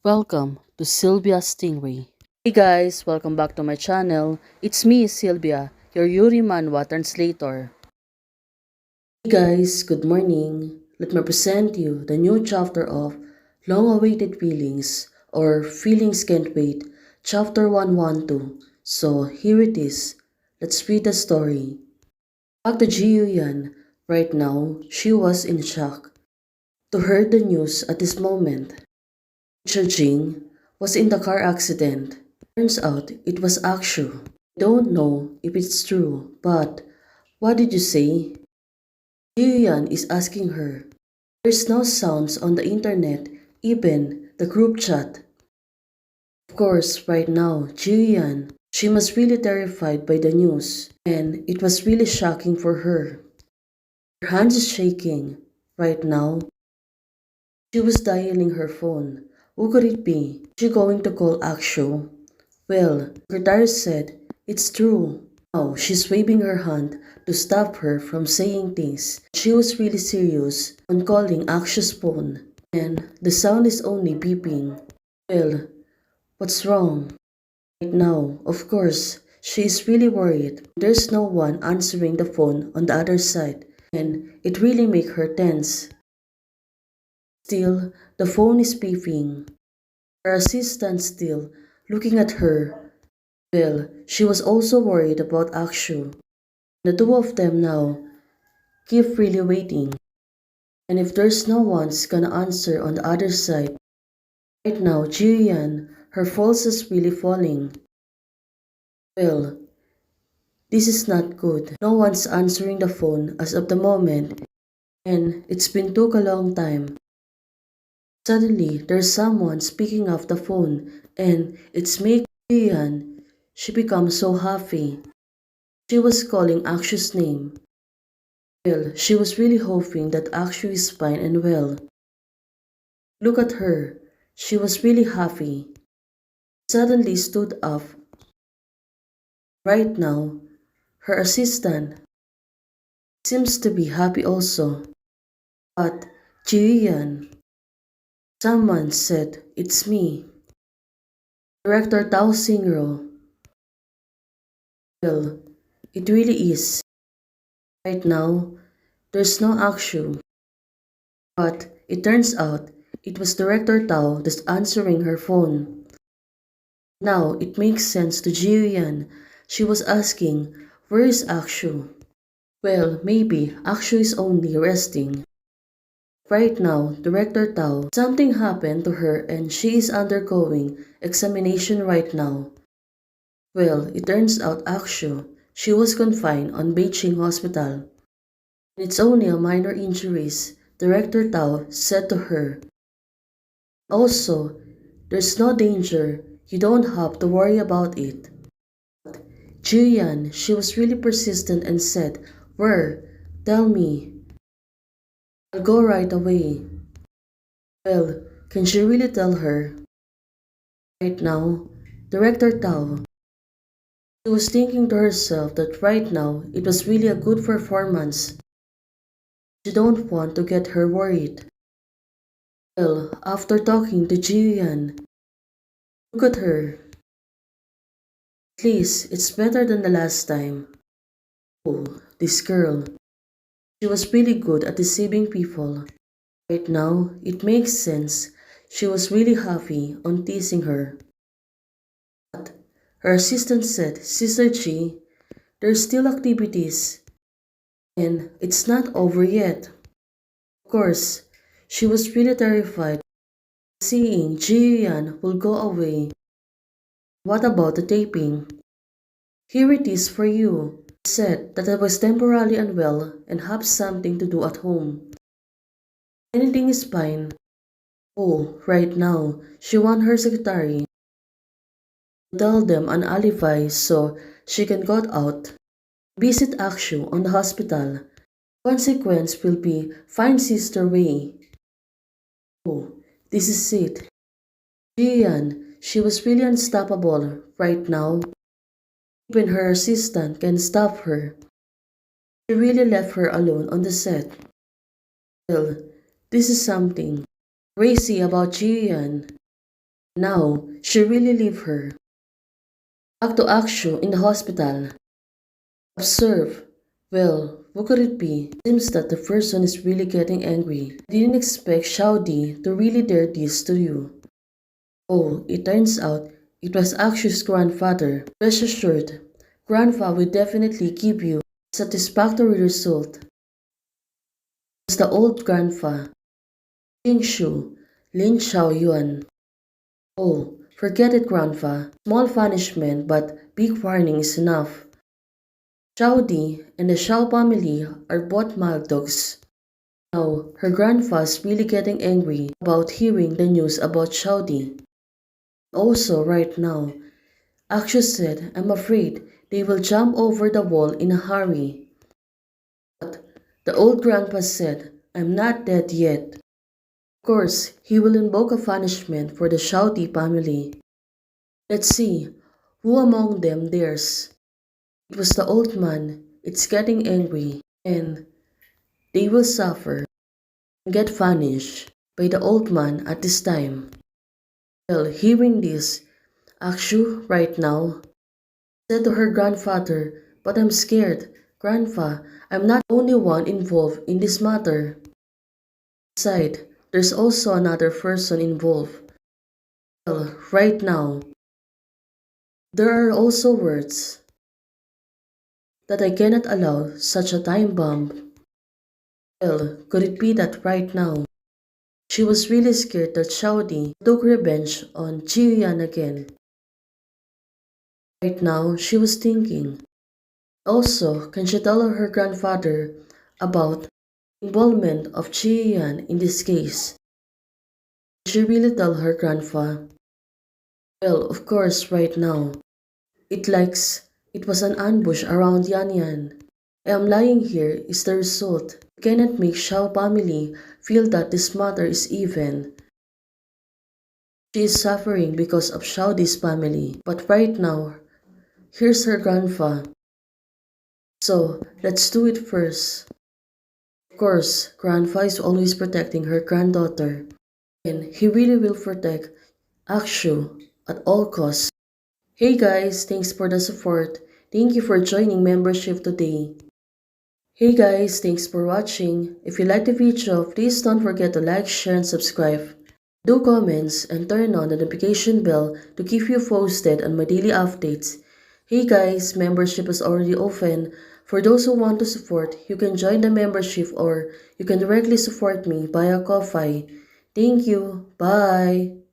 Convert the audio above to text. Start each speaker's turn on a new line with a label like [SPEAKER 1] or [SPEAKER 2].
[SPEAKER 1] Welcome to Sylvia Stingray. Hey guys, welcome back to my channel. It's me, Sylvia, your Yuri Manhwa translator. Hey guys, good morning. Let me present you the new chapter of Long-Awaited Feelings or Feelings Can't Wait, chapter 112. So here it is. Let's read the story. Back to Ji Yuyan. Right now, she was in shock to hear the news at this moment. Jing was in the car accident. Turns out it was Akshu. Don't know if it's true, but what did you say? Yuyan is asking her. There's no sounds on the internet, even the group chat. Of course, right now, Yuyan, she was really terrified by the news, and it was really shocking for her. Her hands is shaking. Right now, she was dialing her phone. Who could it be? Is she going to call Akshu? Well, secretary said, it's true. Now she's waving her hand to stop her from saying things. She was really serious on calling Akshu's phone, and the sound is only beeping. Well, what's wrong? Right now, of course, she is really worried. There's no one answering the phone on the other side, and it really makes her tense. Still, the phone is beeping. Her assistant still looking at her. Well, she was also worried about Akshu. The two of them now keep really waiting. And if there's no one's gonna answer on the other side, right now, Jiyan, her pulse is really falling. Well, this is not good. No one's answering the phone as of the moment, and it's been took a long time. Suddenly, there's someone speaking off the phone, and it's making Jiyan. She becomes so happy. She was calling Akshu's name. Well, she was really hoping that Akshu is fine and well. Look at her. She was really happy. Suddenly stood up. Right now, her assistant seems to be happy also. But Jiyan, someone said, it's me. Director Tao Singro. Well, it really is. Right now, there's no Akshu. But it turns out it was Director Tao that's answering her phone. Now it makes sense to Jiyan. She was asking, where is Akshu? Well, maybe Akshu is only resting. Right now, Director Tao, something happened to her and she is undergoing examination right now. Well, it turns out Akshu, she was confined on Beijing Hospital. It's only a minor injuries, Director Tao said to her. Also, there's no danger, you don't have to worry about it. Jiyan, she was really persistent and said, where? Tell me. I'll go right away. Well, can she really tell her? Right now, Director Tao. She was thinking to herself that right now it was really a good performance. She don't want to get her worried. Well, after talking to Jiyan, look at her. At least it's better than the last time. Oh, this girl. She was really good at deceiving people. Right now, it makes sense. She was really happy on teasing her. But her assistant said, Sister Chi, there's still activities. And it's not over yet. Of course, she was really terrified. Seeing Jiyan will go away. What about the taping? Here it is for you. I said that I was temporarily unwell and have something to do at home. Anything is fine. Oh, right now, she wants her secretary to tell them an alibi so she can go out. Visit Akshu on the hospital. Consequence will be find Sister Wei. Oh, this is it. Jian, she was really unstoppable right now. Even her assistant can stop her. She really left her alone on the set. Well, this is something crazy about Jian. Now, she really leave her. Back to Akshu in the hospital. Observe. Well, who could it be? Seems that the person is really getting angry. I didn't expect Shaudi to really dare this to you. Oh, it turns out it was Akshu's grandfather. Rest assured, Grandpa will definitely give you a satisfactory result. It was the old grandpa, Jing Shu, Lin Xiaoyuan. Oh, forget it, Grandpa. Small punishment, but big warning is enough. Xiao Di and the Xiao family are both mild dogs. Now, her grandpa is really getting angry about hearing the news about Xiao Di. Also, right now, Akshu said, I'm afraid they will jump over the wall in a hurry. But the old grandpa said, I'm not dead yet. Of course, he will invoke a punishment for the Xiao Di family. Let's see, who among them dares? It was the old man. It's getting angry, and they will suffer and get punished by the old man at this time. Well, hearing this, Akshu right now said to her grandfather, but I'm scared. Grandpa, I'm not the only one involved in this matter. Besides, there's also another person involved. Well, right now, there are also words that I cannot allow such a time bomb. Well, could it be that right now, she was really scared that Xiaodi took revenge on Jiyan again. Right now, she was thinking, also, can she tell her grandfather about involvement of Jiyan in this case? Did she really tell her grandpa? Well, of course, right now, it was an ambush around Yan Yan. I am lying here is the result. You cannot make Xiao family feel that this matter is even. She is suffering because of Xiaodi's family. But right now, here's her grandpa. So, let's do it first. Of course, grandpa is always protecting her granddaughter. And he really will protect Akshu at all costs. Hey guys, thanks for the support. Thank you for joining membership today. Hey guys, thanks for watching. If you like the video, please don't forget to like, share, and subscribe. Do comments and turn on the notification bell to keep you posted on my daily updates. Hey guys, membership is already open. For those who want to support, you can join the membership or you can directly support me via Ko-Fi. Thank you. Bye.